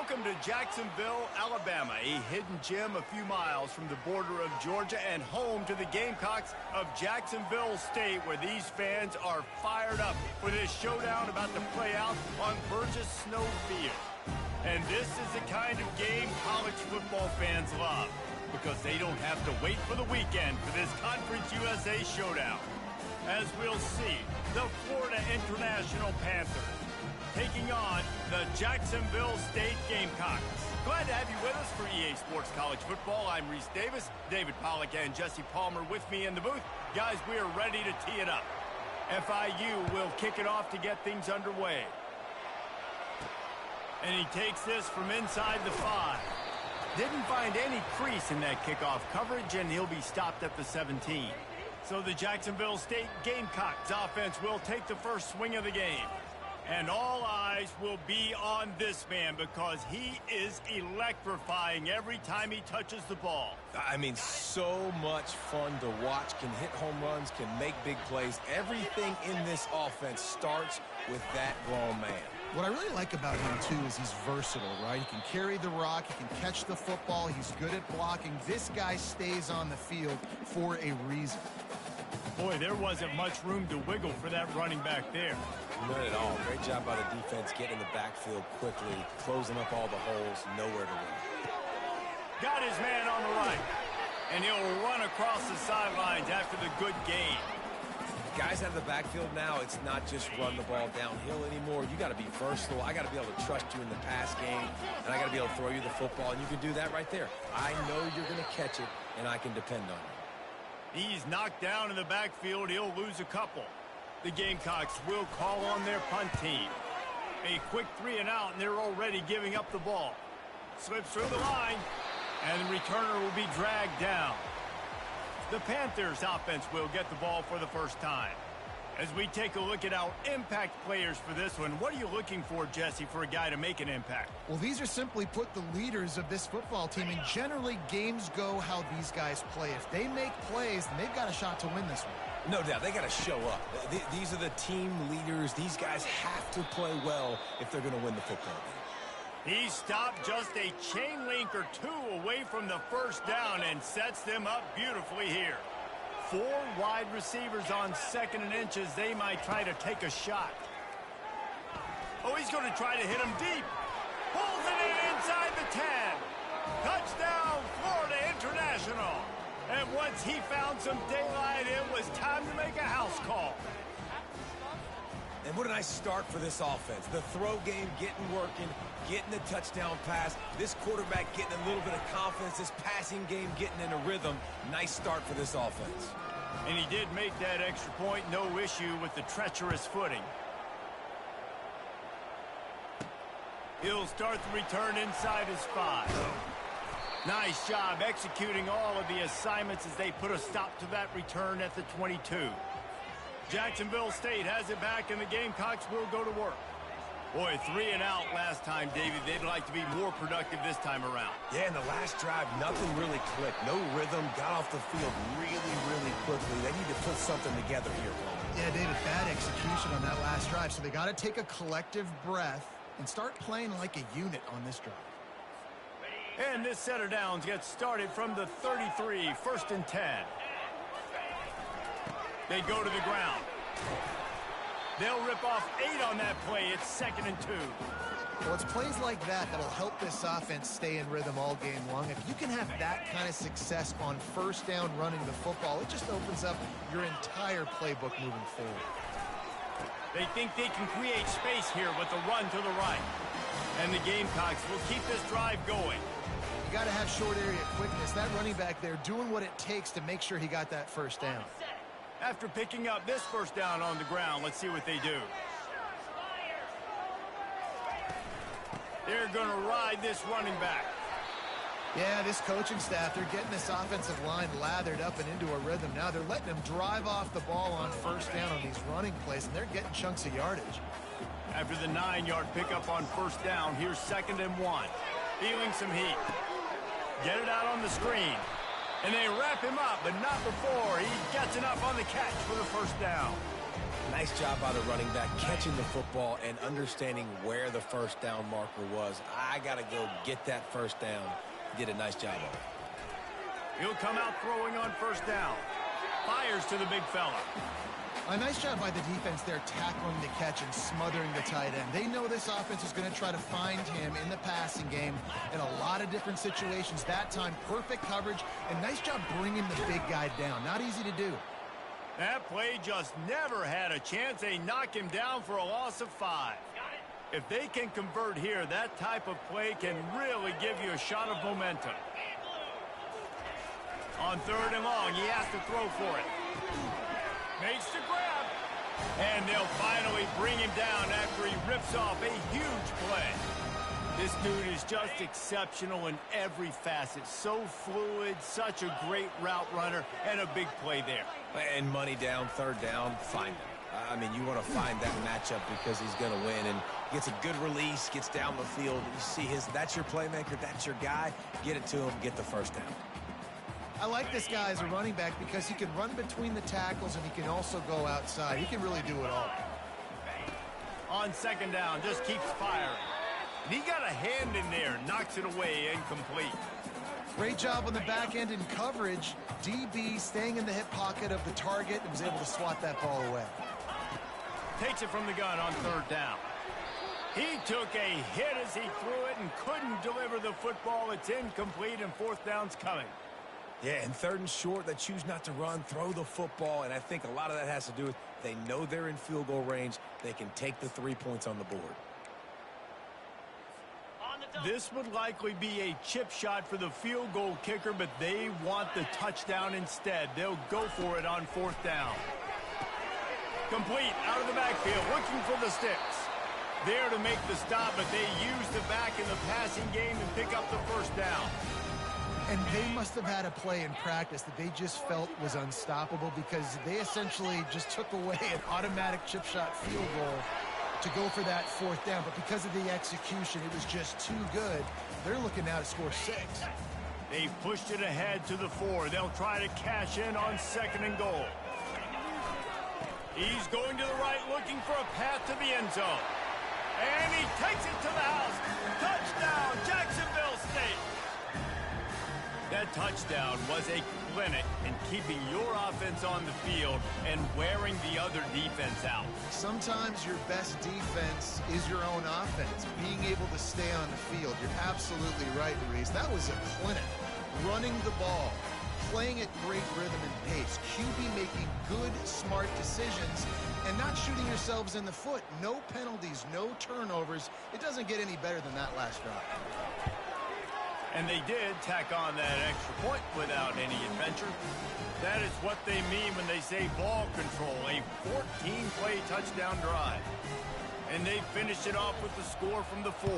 Welcome to Jacksonville, Alabama, a hidden gem a few miles from the border of Georgia and home to the Gamecocks of Jacksonville State, where these fans are fired up for this showdown about to play out on Burgess Snow Field. And this is the kind of game college football fans love, because they don't have to wait for the weekend for this Conference USA showdown. As we'll see, the Florida International Panthers taking on the Jacksonville State Gamecocks. Glad to have you with us for EA Sports College Football. I'm Reese Davis, David Pollack and Jesse Palmer with me in the booth. Guys, we are ready to tee it up. FIU will kick it off to get things underway. And he takes this from inside the 5. Didn't find any crease in that kickoff coverage, and he'll be stopped at the 17. So the Jacksonville State Gamecocks offense will take the first swing of the game. And all eyes will be on this man because he is electrifying every time he touches the ball. I mean, so much fun to watch. Can hit home runs, can make big plays. Everything in this offense starts with that grown man. What I really like about him, too, is he's versatile, right? He can carry the rock, he can catch the football, he's good at blocking. This guy stays on the field for a reason. Boy, there wasn't much room to wiggle for that running back there. None at all. Great job by the defense getting in the backfield quickly, closing up all the holes, nowhere to run. Got his man on the right, and he'll run across the sidelines after the good gain. Guys out of the backfield now, it's not just run the ball downhill anymore. You got to be versatile. I got to be able to trust you in the pass game, and I got to be able to throw you the football, and you can do that right there. I know you're going to catch it, and I can depend on you. He's knocked down in the backfield. He'll lose a couple. The Gamecocks will call on their punt team. A quick 3 and out, and they're already giving up the ball. Slips through the line, and the returner will be dragged down. The Panthers offense will get the ball for the first time. As we take a look at our impact players for this one, what are you looking for, Jesse, for a guy to make an impact? Well, these are simply put the leaders of this football team, and generally games go how these guys play. If they make plays, then they've got a shot to win this one. No doubt, they got to show up. These are the team leaders. These guys have to play well if they're going to win the football game. He stopped just a chain link or 2 away from the first down and sets them up beautifully here. 4 wide receivers on 2nd and inches. They might try to take a shot. Oh, he's going to try to hit him deep. Pulls it in inside the 10. Touchdown, Florida International. And once he found some daylight, it was time to make a house call. And what a nice start for this offense. The throw game getting working, getting the touchdown pass. This quarterback getting a little bit of confidence. This passing game getting in a rhythm. Nice start for this offense. And he did make that extra point. No issue with the treacherous footing. He'll start the return inside his 5. Nice job executing all of the assignments as they put a stop to that return at the 22. Jacksonville State has it back, and the Gamecocks will go to work. Boy, 3 and out last time, David. They'd like to be more productive this time around. Yeah, in the last drive, nothing really clicked. No rhythm, got off the field really quickly. They need to put something together here, Paul. Yeah, David, bad execution on that last drive, so they got to take a collective breath and start playing like a unit on this drive. And this set of downs gets started from the 33, 1st and 10. They go to the ground. They'll rip off 8 on that play. It's 2nd and 2. Well, it's plays like that that'll help this offense stay in rhythm all game long. If you can have that kind of success on 1st down running the football, it just opens up your entire playbook moving forward. They think they can create space here with the run to the right. And the Gamecocks will keep this drive going. You got to have short area quickness. That running back there doing what it takes to make sure he got that 1st down. After picking up this 1st down on the ground, let's see what they do. They're going to ride this running back. Yeah, this coaching staff, they're getting this offensive line lathered up and into a rhythm. Now they're letting them drive off the ball on 1st down on these running plays, and they're getting chunks of yardage. After the 9-yard pickup on 1st down, here's 2nd and 1. Feeling some heat. Get it out on the screen. And they wrap him up, but not before he gets enough on the catch for the 1st down. Nice job by the running back, catching the football and understanding where the first down marker was. I got to go get that first down. He did a nice job of it. He'll come out throwing on first down. Fires to the big fella. A nice job by the defense there, tackling the catch and smothering the tight end. They know this offense is going to try to find him in the passing game in a lot of different situations. That time, perfect coverage, and nice job bringing the big guy down. Not easy to do. That play just never had a chance. They knock him down for a loss of 5. If they can convert here, that type of play can really give you a shot of momentum. On 3rd and long, he has to throw for it. Makes the grab. And they'll finally bring him down after he rips off a huge play. This dude is just exceptional in every facet. So fluid, such a great route runner, and a big play there. And money down, 3rd down, find him. I mean, you want to find that matchup because he's going to win. And gets a good release, gets down the field. You see that's your playmaker, that's your guy. Get it to him, get the first down. I like this guy as a running back because he can run between the tackles and he can also go outside. He can really do it all. On 2nd down, just keeps firing. And he got a hand in there, knocks it away, incomplete. Great job on the back end in coverage. DB staying in the hip pocket of the target and was able to swat that ball away. Takes it from the gun on 3rd down. He took a hit as he threw it and couldn't deliver the football. It's incomplete and 4th down's coming. Yeah, and 3rd and short, they choose not to run, throw the football, and I think a lot of that has to do with they know they're in field goal range. They can take the 3 points on the board. This would likely be a chip shot for the field goal kicker, but they want the touchdown instead. They'll go for it on 4th down. Complete out of the backfield, looking for the sticks. There to make the stop, but they use the back in the passing game and pick up the first down. And they must have had a play in practice that they just felt was unstoppable because they essentially just took away an automatic chip shot field goal to go for that 4th down. But because of the execution, it was just too good. They're looking now to score 6. They pushed it ahead to the 4. They'll try to cash in on 2nd and goal. He's going to the right, looking for a path to the end zone. And he takes it to the house. Touchdown, Jacksonville State. That touchdown was a clinic in keeping your offense on the field and wearing the other defense out. Sometimes your best defense is your own offense, being able to stay on the field. You're absolutely right, Reese. That was a clinic. Running the ball, playing at great rhythm and pace, QB making good, smart decisions, and not shooting yourselves in the foot. No penalties, no turnovers. It doesn't get any better than that last drive. And they did tack on that extra point without any adventure. That is what they mean when they say ball control, a 14-play touchdown drive. And they finished it off with the score from the 4.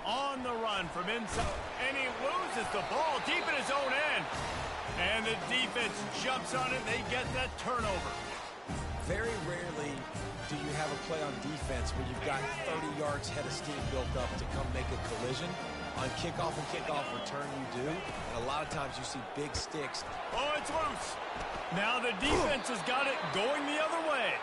On the run from inside, and he loses the ball deep in his own end. And the defense jumps on it, and they get that turnover. Very rarely do you have a play on defense where you've got 30 yards head of steam built up to come make a collision. On kickoff and kickoff return, you do. And a lot of times you see big sticks. Oh, it's loose. Now the defense has got it going the other way.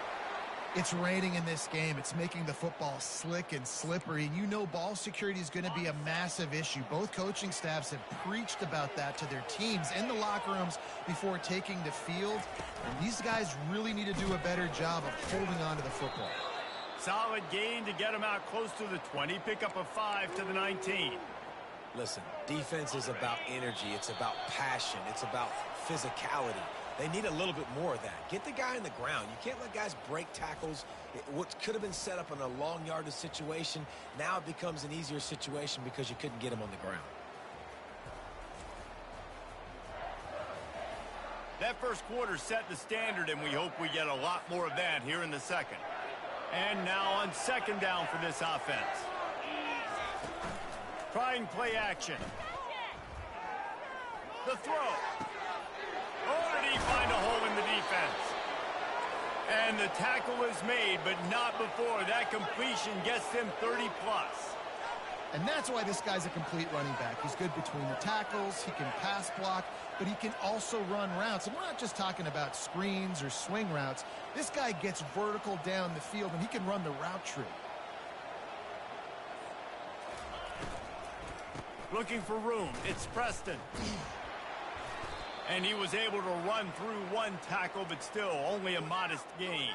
It's raining in this game. It's making the football slick and slippery. And you know ball security is going to be a massive issue. Both coaching staffs have preached about that to their teams in the locker rooms before taking the field. And these guys really need to do a better job of holding on to the football. Solid gain to get them out close to the 20. Pick up a 5 to the 19. Listen, defense is about energy. It's about passion. It's about physicality. They need a little bit more of that. Get the guy in the ground. You can't let guys break tackles. What could have been set up in a long yardage situation, now it becomes an easier situation because you couldn't get him on the ground. That first quarter set the standard, and we hope we get a lot more of that here in the second. And now on 2nd down for this offense. Trying play action. The throw. Oh, did he find a hole in the defense? And the tackle is made, but not before that completion gets them 30+. And that's why this guy's a complete running back. He's good between the tackles, he can pass block, but he can also run routes. And we're not just talking about screens or swing routes. This guy gets vertical down the field, and he can run the route tree. Looking for room. It's Preston. And he was able to run through one tackle, but still only a modest gain.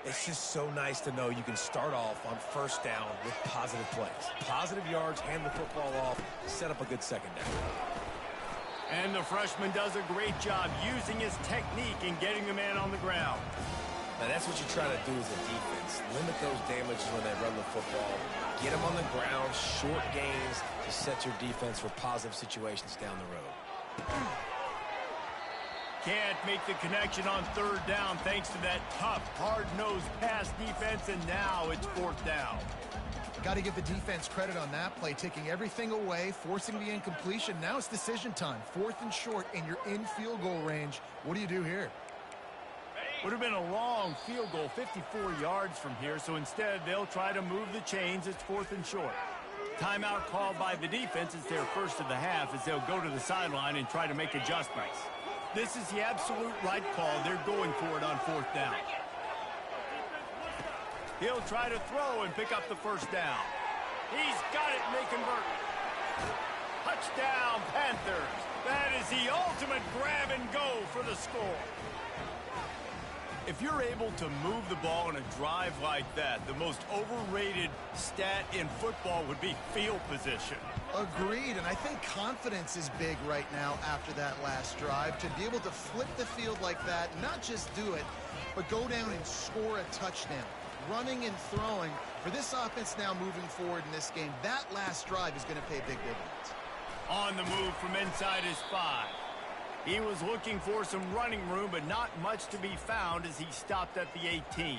It's just so nice to know you can start off on first down with positive plays. Positive yards, hand the football off, set up a good second down. And the freshman does a great job using his technique and getting the man on the ground. Now that's what you try to do as a defense. Limit those damages when they run the football. Get them on the ground, short gains to set your defense for positive situations down the road. Can't make the connection on third down thanks to that tough, hard-nosed pass defense, and now it's fourth down. Got to give the defense credit on that play, taking everything away, forcing the incompletion. Now it's decision time. Fourth and short, and you're in field goal range. What do you do here? Would have been a long field goal, 54 yards from here, so instead they'll try to move the chains. It's fourth and short. Timeout called by the defense. It's their first of the half as they'll go to the sideline and try to make adjustments. This is the absolute right call. They're going for it on fourth down. He'll try to throw and pick up the first down. He's got it and they convert. Touchdown, Panthers. That is the ultimate grab and go for the score. If you're able to move the ball in a drive like that, the most overrated stat in football would be field position. Agreed, and I think confidence is big right now after that last drive. To be able to flip the field like that, not just do it, but go down and score a touchdown. Running and throwing, for this offense now moving forward in this game, that last drive is going to pay big dividends. On the move from inside his 5. He was looking for some running room, but not much to be found as he stopped at the 18.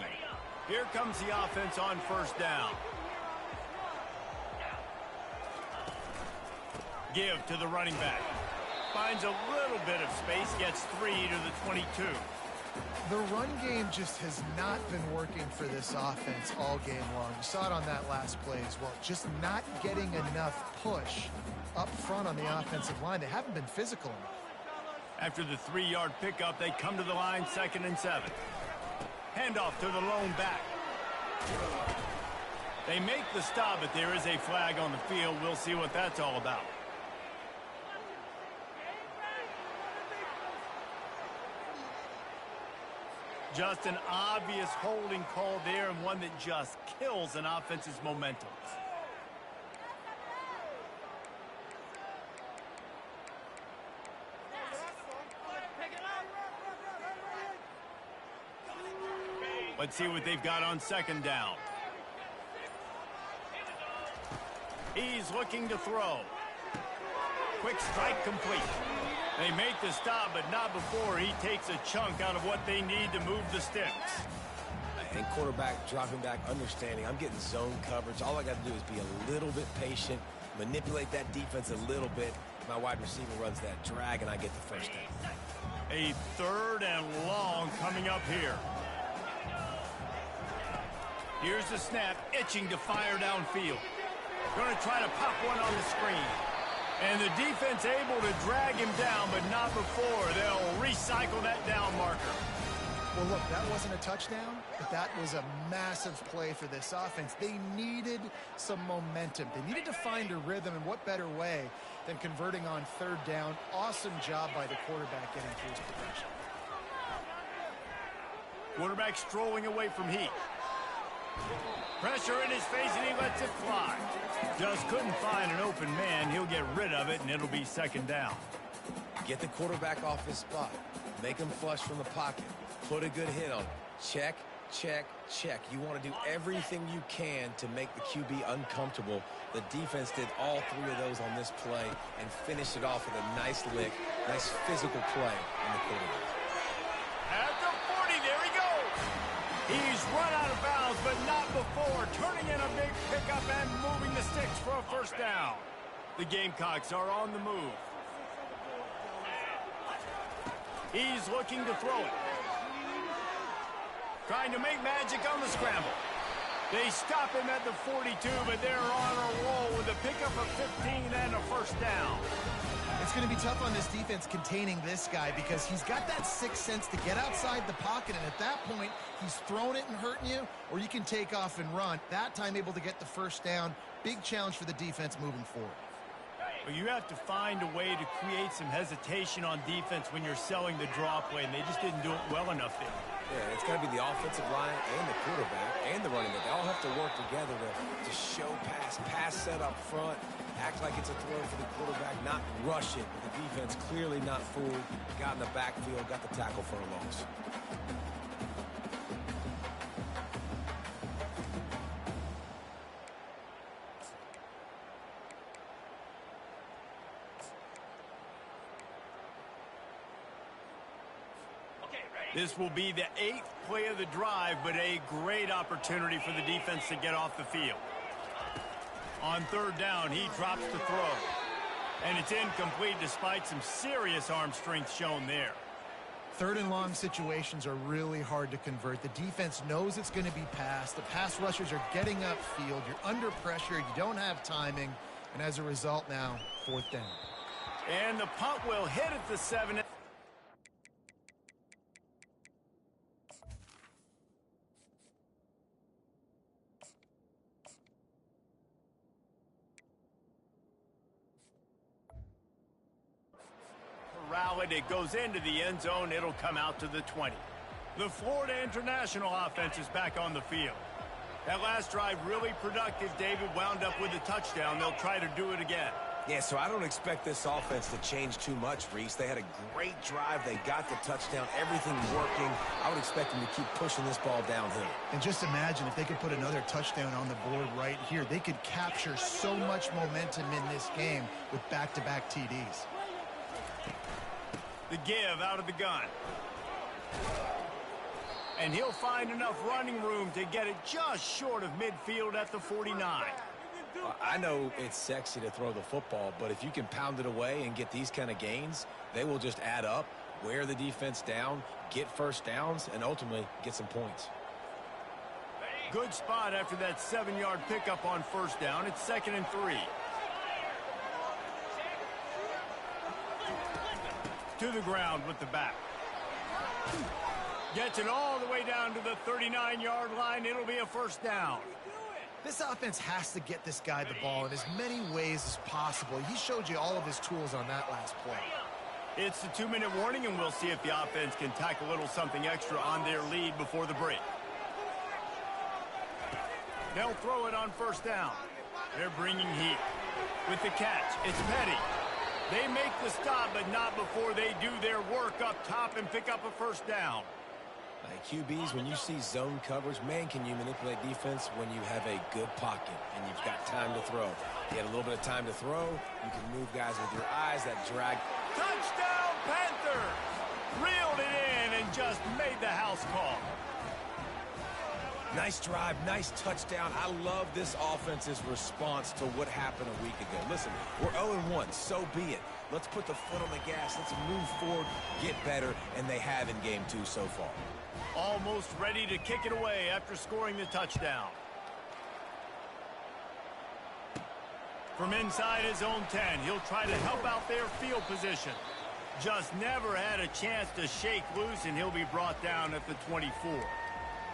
Here comes the offense on first down. Give to the running back. Finds a little bit of space, gets 3 to the 22. The run game just has not been working for this offense all game long. You saw it on that last play as well. Just not getting enough push up front on the offensive line. They haven't been physical enough. After the 3-yard pickup, they come to the line, 2nd and 7. Handoff to the lone back. They make the stop, but there is a flag on the field. We'll see what that's all about. Just an obvious holding call there, and one that just kills an offense's momentum. Let's see what they've got on 2nd down. He's looking to throw. Quick strike complete. They make the stop, but not before he takes a chunk out of what they need to move the sticks. And quarterback dropping back, understanding I'm getting zone coverage. All I got to do is be a little bit patient, manipulate that defense a little bit. My wide receiver runs that drag, and I get the first down. A 3rd and long coming up here. Here's the snap, itching to fire downfield. Going to try to pop one on the screen. And the defense able to drag him down, but not before. They'll recycle that down marker. Well, look, that wasn't a touchdown, but that was a massive play for this offense. They needed some momentum. They needed to find a rhythm, and what better way than converting on 3rd down. Awesome job by the quarterback getting through his progression. Quarterback strolling away from heat. Pressure in his face, and he lets it fly. Just couldn't find an open man. He'll get rid of it, and it'll be 2nd down. Get the quarterback off his spot. Make him flush from the pocket. Put a good hit on him. Check, check, check. You want to do everything you can to make the QB uncomfortable. The defense did all 3 of those on this play and finished it off with a nice lick, nice physical play on the quarterback. At the 40, there he goes. He's run out of bounds, but not before. Turning in a big pickup and moving the sticks for a first down. The Gamecocks are on the move. He's looking to throw it. Trying to make magic on the scramble. They stop him at the 42, but they're on a roll with a pickup of 15 and a first down. It's going to be tough on this defense containing this guy because he's got that sixth sense to get outside the pocket, and at that point, he's throwing it and hurting you, or you can take off and run. That time able to get the first down. Big challenge for the defense moving forward. But you have to find a way to create some hesitation on defense when you're selling the draw play, and they just didn't do it well enough there. Yeah, it's got to be the offensive line and the quarterback and the running back. They all have to work together to show pass set up front, act like it's a throw for the quarterback, not rush it. The defense clearly not fooled, got in the backfield, got the tackle for a loss. This will be the 8th play of the drive, but a great opportunity for the defense to get off the field. On third down, he drops the throw. And it's incomplete despite some serious arm strength shown there. Third and long situations are really hard to convert. The defense knows it's going to be passed. The pass rushers are getting upfield. You're under pressure. You don't have timing. And as a result now, fourth down. And the punt will hit at the 7. It goes into the end zone. It'll come out to the 20. The Florida International offense is back on the field. That last drive really productive. David wound up with a touchdown. They'll try to do it again. Yeah, so I don't expect this offense to change too much, Reese. They had a great drive. They got the touchdown. Everything working. I would expect them to keep pushing this ball downhill. And just imagine if they could put another touchdown on the board right here. They could capture so much momentum in this game with back-to-back TDs. The give out of the gun. And he'll find enough running room to get it just short of midfield at the 49. I know it's sexy to throw the football, but if you can pound it away and get these kind of gains, they will just add up, wear the defense down, get first downs, and ultimately get some points. Good spot after that 7-yard pickup on first down. It's 2nd and 3. To the ground with the back. Gets it all the way down to the 39-yard line. It'll be a first down. This offense has to get this guy the ball in as many ways as possible. He showed you all of his tools on that last play. It's the 2-minute warning, and we'll see if the offense can tack a little something extra on their lead before the break. They'll throw it on first down. They're bringing heat. With the catch, it's Petty. They make the stop, but not before they do their work up top and pick up a first down. QBs, when you see zone coverage, man, can you manipulate defense when you have a good pocket and you've got time to throw. You had a little bit of time to throw. You can move guys with your eyes. That drag. Touchdown, Panthers! Reeled it in and just made the house call. Nice drive, nice touchdown. I love this offense's response to what happened a week ago. Listen, we're 0-1, so be it. Let's put the foot on the gas. Let's move forward, get better, and they have in game 2 so far. Almost ready to kick it away after scoring the touchdown. From inside his own 10, he'll try to help out their field position. Just never had a chance to shake loose, and he'll be brought down at the 24.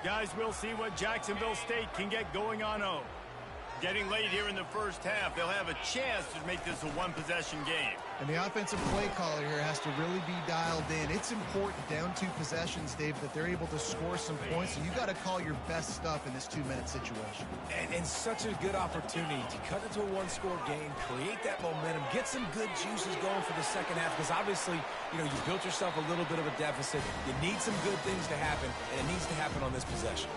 Guys, we'll see what Jacksonville State can get going on 0. Getting late here in the first half, they'll have a chance to make this a one-possession game. And the offensive play caller here has to really be dialed in. It's important down 2 possessions, Dave, that they're able to score some points. So you got to call your best stuff in this 2-minute situation. And such a good opportunity to cut into a 1-score game, create that momentum, get some good juices going for the second half. Because obviously, you built yourself a little bit of a deficit. You need some good things to happen, and it needs to happen on this possession.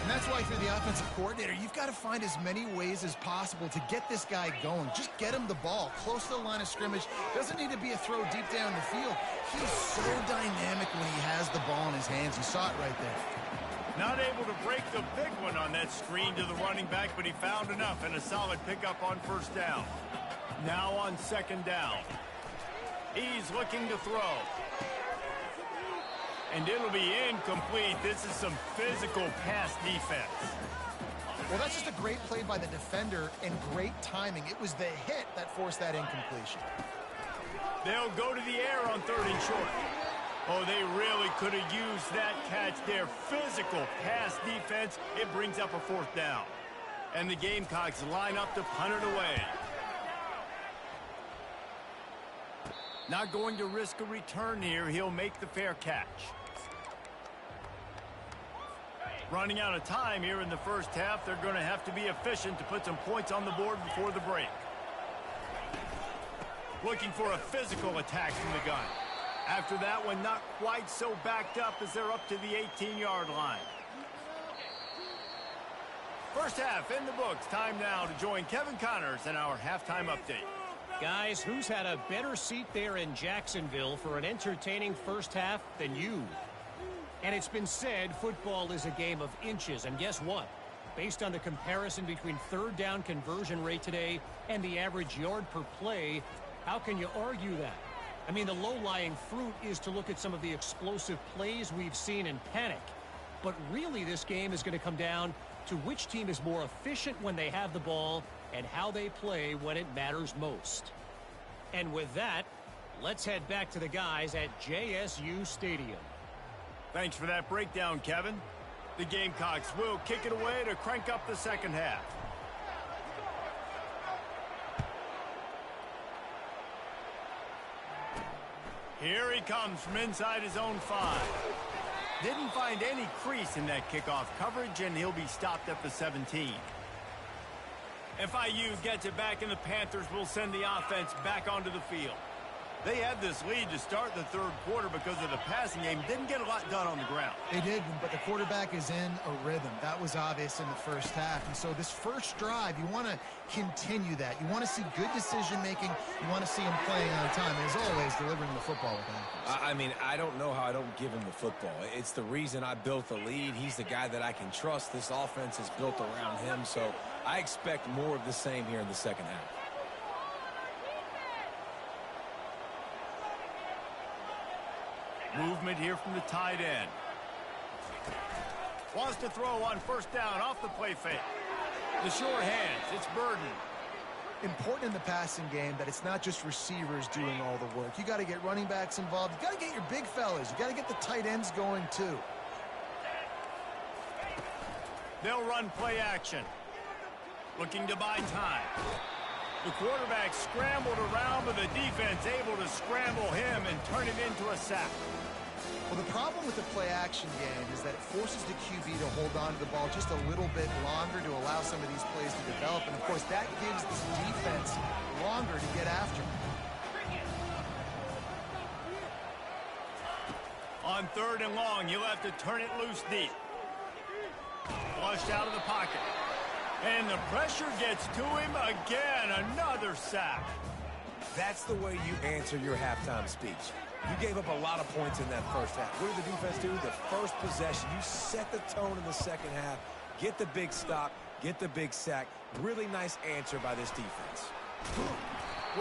And that's why, if you're the offensive coordinator, you've got to find as many ways as possible to get this guy going. Just get him the ball close to the line of scrimmage. Doesn't need to be a throw deep down the field. He's so dynamic when he has the ball in his hands. You saw it right there. Not able to break the big one on that screen to the running back, but he found enough and a solid pickup on first down. Now on second down. He's looking to throw. And it'll be incomplete. This is some physical pass defense. Well, that's just a great play by the defender and great timing. It was the hit that forced that incompletion. They'll go to the air on 3rd and short. Oh, they really could have used that catch there. Physical pass defense. It brings up a 4th down. And the Gamecocks line up to punt it away. Not going to risk a return here. He'll make the fair catch. Running out of time here in the first half. They're going to have to be efficient to put some points on the board before the break. Looking for a physical attack from the gun. After that one, not quite so backed up as they're up to the 18-yard line. First half in the books. Time now to join Kevin Connors in our halftime update. Guys, who's had a better seat there in Jacksonville for an entertaining first half than you? And it's been said football is a game of inches. And guess what? Based on the comparison between 3rd down conversion rate today and the average yard per play, how can you argue that? I mean, the low-lying fruit is to look at some of the explosive plays we've seen in panic. But really, this game is going to come down to which team is more efficient when they have the ball and how they play when it matters most. And with that, let's head back to the guys at JSU Stadium. Thanks for that breakdown, Kevin. The Gamecocks will kick it away to crank up the second half. Here he comes from inside his own 5. Didn't find any crease in that kickoff coverage, and he'll be stopped at the 17. FIU gets it back, and the Panthers will send the offense back onto the field. They had this lead to start the 3rd quarter because of the passing game. Didn't get a lot done on the ground. They did, but the quarterback is in a rhythm. That was obvious in the first half. And so this first drive, you want to continue that. You want to see good decision-making. You want to see him playing on time. And as always, delivering the football with accuracy. I mean, I don't know how I don't give him the football. It's the reason I built the lead. He's the guy that I can trust. This offense is built around him. So I expect more of the same here in the second half. Movement here from the tight end. Wants to throw on 1st down off the play fake. The short hands. It's Burden. Important in the passing game that it's not just receivers doing all the work. You got to get running backs involved. You got to get your big fellas. You got to get the tight ends going too. They'll run play action. Looking to buy time. The quarterback scrambled around, but the defense able to scramble him and turn it into a sack. Well, the problem with the play-action game is that it forces the QB to hold on to the ball just a little bit longer to allow some of these plays to develop. And, of course, that gives this defense longer to get after. On 3rd and long, he'll have to turn it loose deep. Flushed out of the pocket. And the pressure gets to him again. Another sack. That's the way you answer your halftime speech. You gave up a lot of points in that first half. What did the defense do? The first possession, you set the tone in the second half. Get the big stop, get the big sack. Really nice answer by this defense.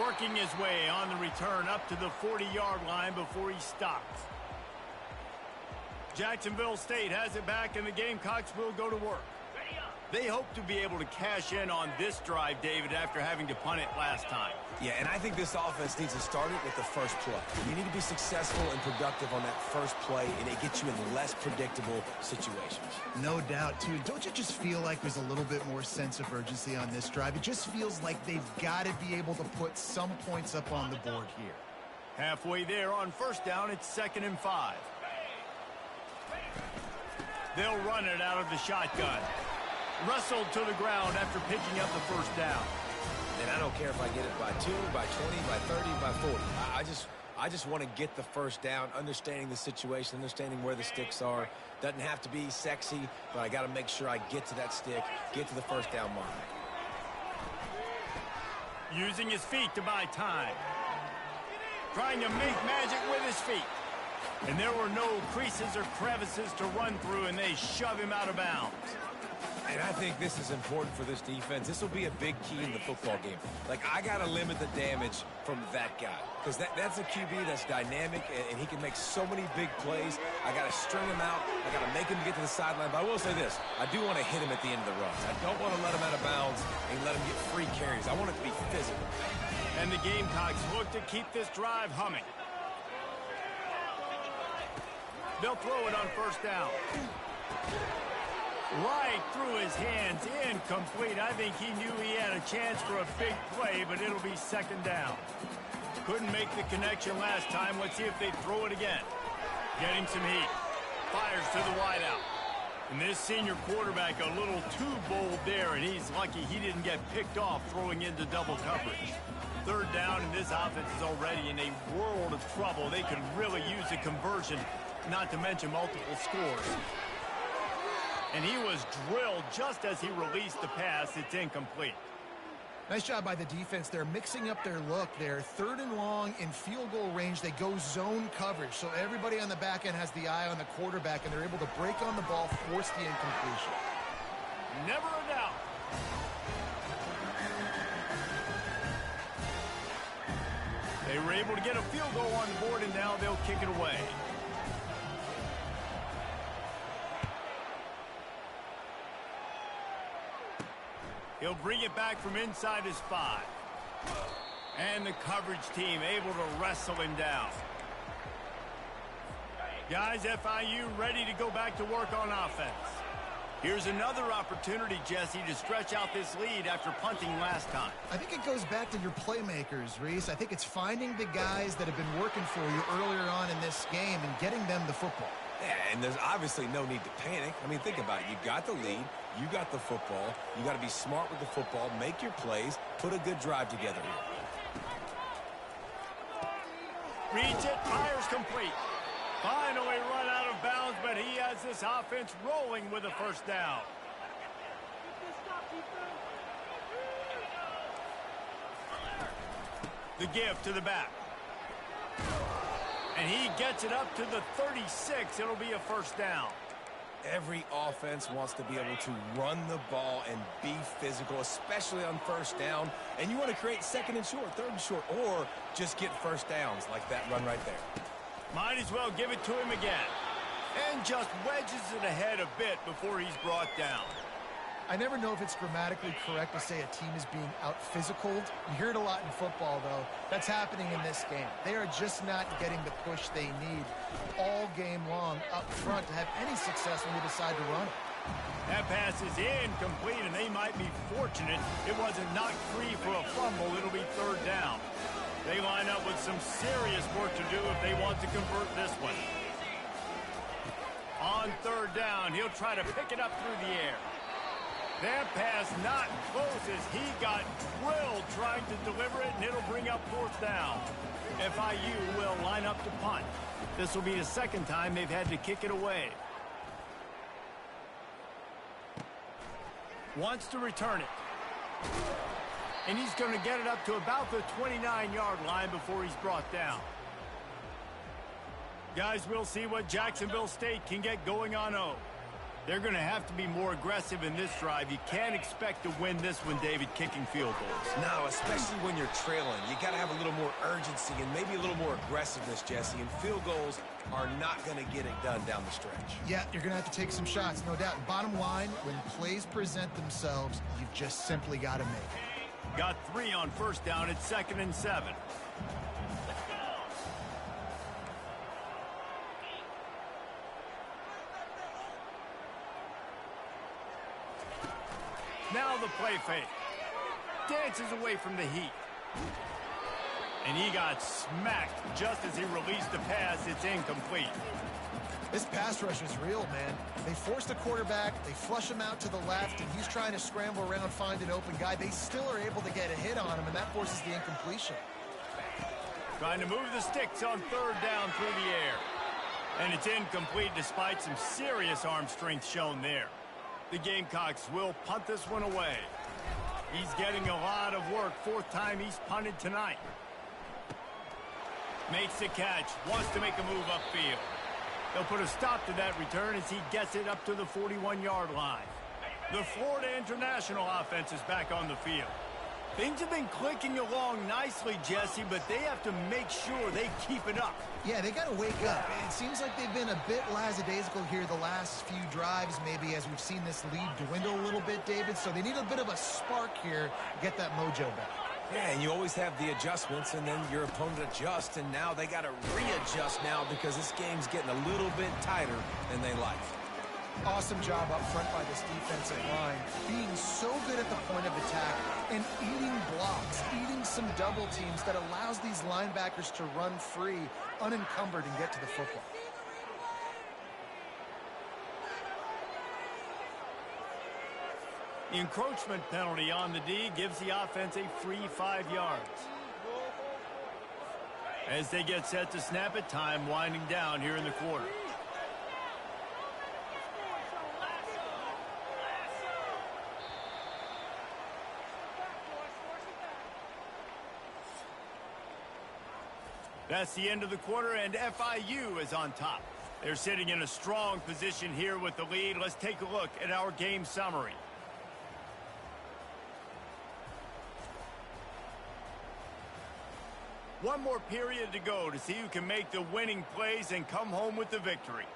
Working his way on the return up to the 40-yard line before he stops. Jacksonville State has it back, and the Gamecocks will go to work. They hope to be able to cash in on this drive, David, after having to punt it last time. Yeah, and I think this offense needs to start it with the first play. You need to be successful and productive on that first play, and it gets you in less predictable situations. No doubt, too. Don't you just feel like there's a little bit more sense of urgency on this drive? It just feels like they've got to be able to put some points up on the board here. Halfway there on 1st down, it's 2nd and 5. They'll run it out of the shotgun. Wrestled to the ground after picking up the 1st down. And I don't care if I get it by 2, by 20, by 30, by 40. I just want to get the 1st down, understanding the situation, understanding where the sticks are. Doesn't have to be sexy, but I got to make sure I get to that stick, get to the 1st down mark. Using his feet to buy time. Trying to make magic with his feet. And there were no creases or crevices to run through, and they shove him out of bounds. And I think this is important for this defense. This will be a big key in the football game. Like, I got to limit the damage from that guy because that's a QB that's dynamic, and he can make so many big plays. I got to string him out. I got to make him get to the sideline. But I will say this. I do want to hit him at the end of the runs. I don't want to let him out of bounds and let him get free carries. I want it to be physical. And the Gamecocks look to keep this drive humming. They'll throw it on first down. Right through his hands, incomplete. I think he knew he had a chance for a big play, but it'll be second down. Couldn't make the connection last time. Let's see if they throw it again. Getting some heat. Fires to the wideout. And this senior quarterback a little too bold there, and he's lucky he didn't get picked off throwing into double coverage. Third down, and this offense is already in a world of trouble. They could really use a conversion, not to mention multiple scores. And he was drilled just as he released the pass. It's incomplete. Nice job by the defense. They're mixing up their look there. Third and long in field goal range. They go zone coverage. So everybody on the back end has the eye on the quarterback, and they're able to break on the ball, force the incompletion. Never a doubt. They were able to get a field goal on the board, and now they'll kick it away. He'll bring it back from inside his 5. And the coverage team able to wrestle him down. Guys, FIU ready to go back to work on offense. Here's another opportunity, Jesse, to stretch out this lead after punting last time. I think it goes back to your playmakers, Reese. I think it's finding the guys that have been working for you earlier on in this game and getting them the football. Yeah, and there's obviously no need to panic. I mean, think about it. You got the lead. You got the football. You got to be smart with the football. Make your plays. Put a good drive together here. Reads it. Fires complete. Finally run out of bounds, but he has this offense rolling with a first down. The give to the back. And he gets it up to the 36. It'll be a first down. Every offense wants to be able to run the ball and be physical, especially on first down. And you want to create second and short, third and short, or just get first downs like that run right there. Might as well give it to him again. And just wedges it ahead a bit before he's brought down. I never know if it's grammatically correct to say a team is being out-physicaled. You hear it a lot in football, though. That's happening in this game. They are just not getting the push they need all game long up front to have any success when they decide to run it. That pass is incomplete, and they might be fortunate it wasn't knocked free for a fumble. It'll be third down. They line up with some serious work to do if they want to convert this one. On third down, he'll try to pick it up through the air. That pass not close as he got drilled trying to deliver it, and it'll bring up fourth down. FIU will line up to punt. This will be the second time they've had to kick it away. Wants to return it. And he's going to get it up to about the 29-yard line before he's brought down. Guys, we'll see what Jacksonville State can get going on O. They're going to have to be more aggressive in this drive. You can't expect to win this one, David, kicking field goals. No, especially when you're trailing. You got to have a little more urgency and maybe a little more aggressiveness, Jesse. And field goals are not going to get it done down the stretch. Yeah, you're going to have to take some shots, no doubt. Bottom line, when plays present themselves, you've just simply got to make it. Got 3 on first down. It's 2nd and 7. Now the play fake. Dances away from the heat. And he got smacked just as he released the pass. It's incomplete. This pass rush is real, man. They force the quarterback, they flush him out to the left, and he's trying to scramble around, find an open guy. They still are able to get a hit on him, and that forces the incompletion. Trying to move the sticks on third down through the air. And it's incomplete despite some serious arm strength shown there. The Gamecocks will punt this one away. He's getting a lot of work. 4th time he's punted tonight. Makes the catch. Wants to make a move upfield. They'll put a stop to that return as he gets it up to the 41-yard line. The Florida International offense is back on the field. Things have been clicking along nicely, Jesse, but they have to make sure they keep it up. Yeah, they got to wake up. It seems like they've been a bit lackadaisical here the last few drives, maybe as we've seen this lead dwindle a little bit, David. So they need a bit of a spark here to get that mojo back. Yeah, and you always have the adjustments, and then your opponent adjusts, and now they got to readjust now because this game's getting a little bit tighter than they like. Awesome job up front by this defensive line, being so good at the point of attack and eating blocks, eating some double teams that allows these linebackers to run free, unencumbered, and get to the football. The encroachment penalty on the D gives the offense a free 5 yards. As they get set to snap it, time winding down here in the quarter. That's the end of the quarter, and FIU is on top. They're sitting in a strong position here with the lead. Let's take a look at our game summary. One more period to go to see who can make the winning plays and come home with the victory.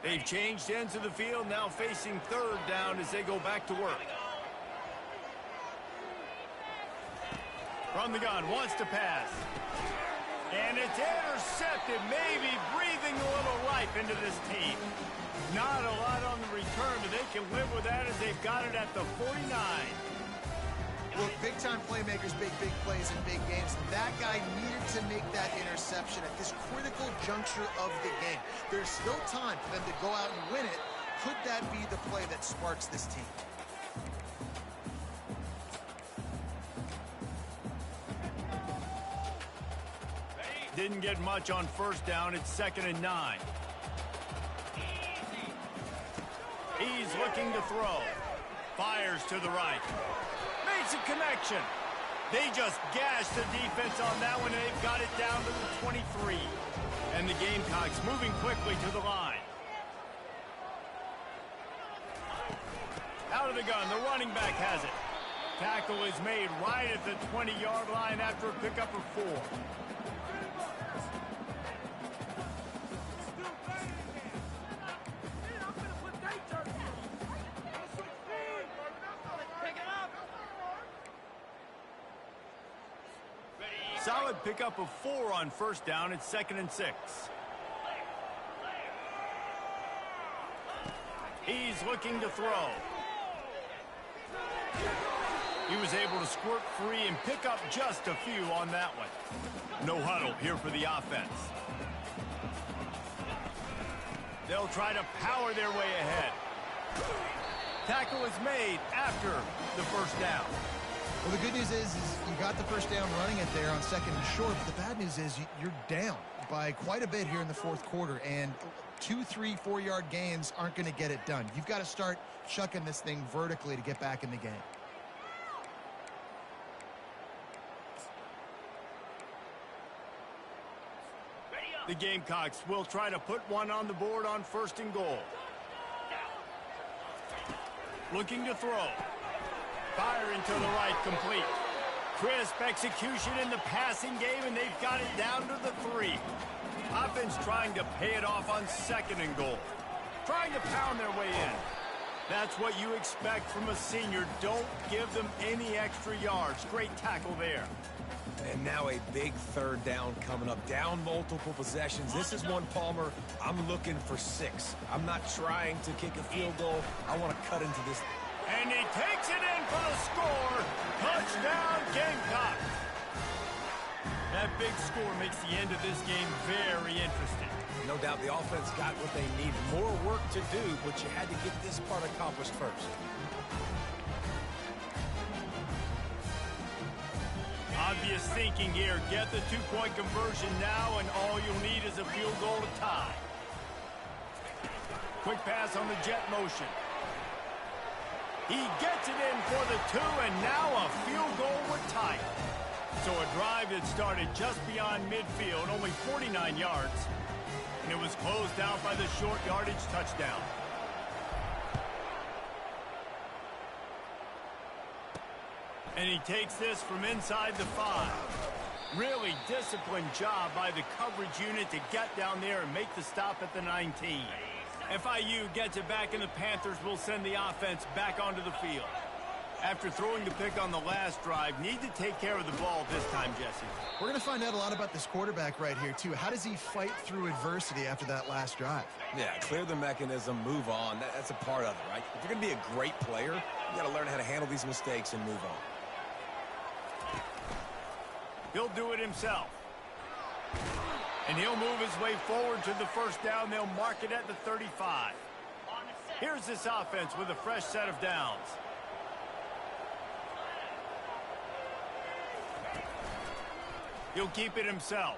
They've changed ends of the field, now facing third down as they go back to work. From the gun, wants to pass. And it's intercepted, maybe breathing a little life into this team. Not a lot on the return, but they can live with that as they've got it at the 49. Look, big-time playmakers make big plays in big games. That guy needed to make that interception at this critical juncture of the game. There's still time for them to go out and win it. Could that be the play that sparks this team? Didn't get much on first down. It's 2nd and 9. He's looking to throw. Fires to the right. Makes a connection. They just gashed the defense on that one, and they've got it down to the 23. And the Gamecocks moving quickly to the line. Out of the gun, the running back has it. Tackle is made right at the 20-yard line after a pickup of 4. Solid pickup of 4 on first down. It's 2nd and 6. He's looking to throw. He was able to squirt free and pick up just a few on that one. No huddle here for the offense. They'll try to power their way ahead. Tackle is made after the first down. Well, the good news is you got the first down running it there on 2nd and short. But the bad news is you're down by quite a bit here in the fourth quarter. And 2, 3, 4-yard gains aren't going to get it done. You've got to start chucking this thing vertically to get back in the game. The Gamecocks will try to put one on the board on 1st and goal. Looking to throw. Firing to the right, complete. Crisp execution in the passing game, and they've got it down to the 3. Offense trying to pay it off on 2nd and goal. Trying to pound their way in. That's what you expect from a senior. Don't give them any extra yards. Great tackle there. And now a big 3rd down coming up. Down multiple possessions. This is one, Palmer, I'm looking for 6. I'm not trying to kick a field goal. I want to cut into this. And he takes it in for the score. Touchdown, Gamecocks. That big score makes the end of this game very interesting. No doubt the offense got what they need. More work to do, but you had to get this part accomplished first. Obvious thinking here. Get the 2-point conversion now, and all you'll need is a field goal to tie. Quick pass on the jet motion. He gets it in for the 2, and now a field goal would tie it. So a drive that started just beyond midfield, only 49 yards, and it was closed out by the short yardage touchdown. And he takes this from inside the 5. Really disciplined job by the coverage unit to get down there and make the stop at the 19. FIU gets it back, and the Panthers will send the offense back onto the field. After throwing the pick on the last drive, need to take care of the ball this time, Jesse. We're going to find out a lot about this quarterback right here, too. How does he fight through adversity after that last drive? Yeah, clear the mechanism, move on. That's a part of it, right? If you're going to be a great player, you got to learn how to handle these mistakes and move on. He'll do it himself. And he'll move his way forward to the first down. They'll mark it at the 35. Here's this offense with a fresh set of downs. He'll keep it himself.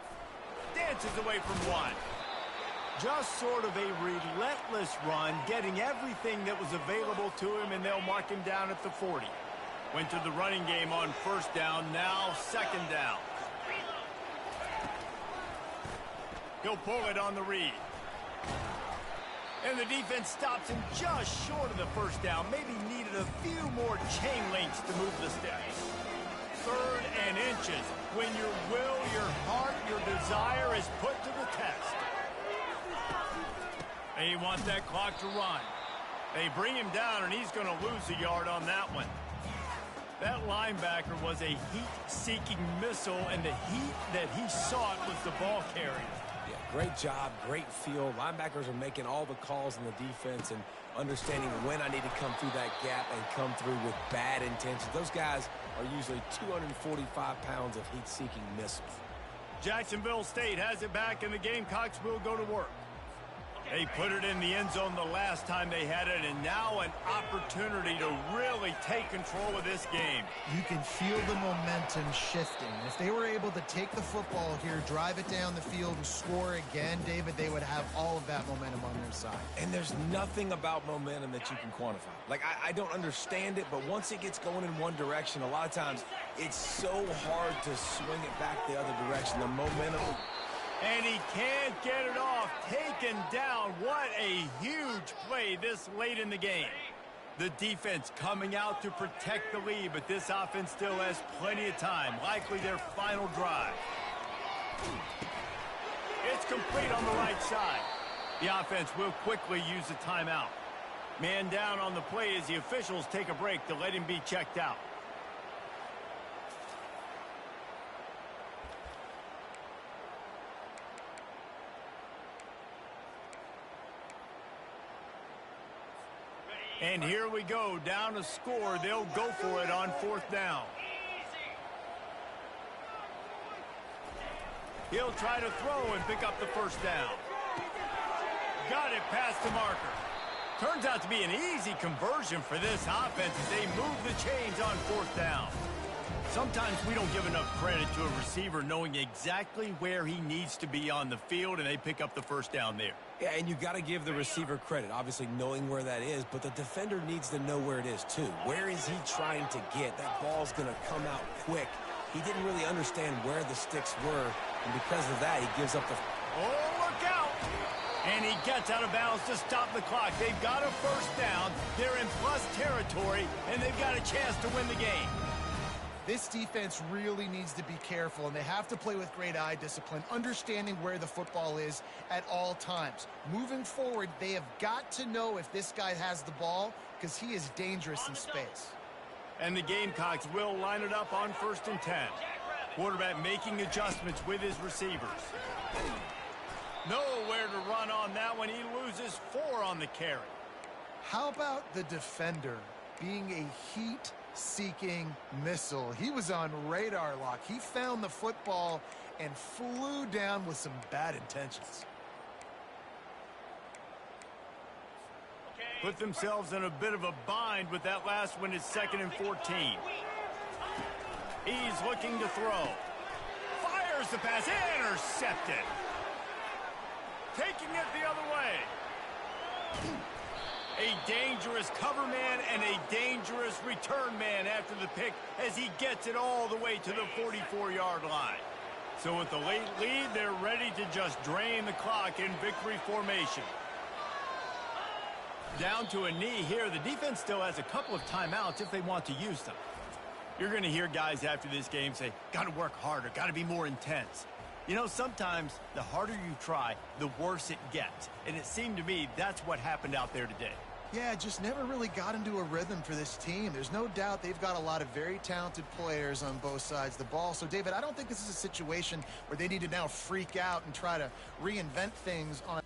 Dances away from one. Just sort of a relentless run, getting everything that was available to him, and they'll mark him down at the 40. Went to the running game on first down, now second down. He'll pull it on the read. And the defense stops him just short of the first down. Maybe needed a few more chain links to move the sticks. 3rd and inches. When your will, your heart, your desire is put to the test. They want that clock to run. They bring him down, and he's going to lose a yard on that one. That linebacker was a heat-seeking missile, and the heat that he sought was the ball carrier. Yeah, great job, great feel. Linebackers are making all the calls in the defense and understanding when I need to come through that gap and come through with bad intentions. Those guys are usually 245 pounds of heat-seeking missiles. Jacksonville State has it back, and the Gamecocks will go to work. They put it in the end zone the last time they had it, and now an opportunity to really take control of this game. You can feel the momentum shifting. If they were able to take the football here, drive it down the field, and score again, David, they would have all of that momentum on their side. And there's nothing about momentum that you can quantify. Like, I don't understand it, but once it gets going in one direction, a lot of times it's so hard to swing it back the other direction. The momentum... And he can't get it off. Taken down. What a huge play this late in the game. The defense coming out to protect the lead, but this offense still has plenty of time. Likely their final drive. It's complete on the right side. The offense will quickly use a timeout. Man down on the play as the officials take a break to let him be checked out. And here we go, down a score. They'll go for it on 4th down. He'll try to throw and pick up the first down. Got it past the marker. Turns out to be an easy conversion for this offense as they move the chains on 4th down. Sometimes we don't give enough credit to a receiver knowing exactly where he needs to be on the field, and they pick up the first down there. Yeah, and you got to give the receiver credit, obviously knowing where that is, but the defender needs to know where it is too. Where is he trying to get? That ball's going to come out quick. He didn't really understand where the sticks were, and because of that, he gives up the... Oh, look out! And he gets out of bounds to stop the clock. They've got a first down. They're in plus territory, and they've got a chance to win the game. This defense really needs to be careful, and they have to play with great eye discipline, understanding where the football is at all times. Moving forward, they have got to know if this guy has the ball, because he is dangerous in space. And the Gamecocks will line it up on 1st and 10. Quarterback making adjustments with his receivers. Nowhere to run on that one. He loses 4 on the carry. How about the defender being a heat-seeking missile? He was on radar lock. He found the football and flew down with some bad intentions. Put themselves in a bit of a bind with that last one. It's 2nd and 14. He's looking to throw. Fires the pass. Intercepted. Taking it the other way. A dangerous cover man and a dangerous return man after the pick as he gets it all the way to the 44-yard line. So with the late lead, they're ready to just drain the clock in victory formation. Down to a knee here. The defense still has a couple of timeouts if they want to use them. You're going to hear guys after this game say, got to work harder, got to be more intense. You know, sometimes the harder you try, the worse it gets. And it seemed to me that's what happened out there today. Yeah, just never really got into a rhythm for this team. There's no doubt they've got a lot of very talented players on both sides of the ball. So, David, I don't think this is a situation where they need to now freak out and try to reinvent things on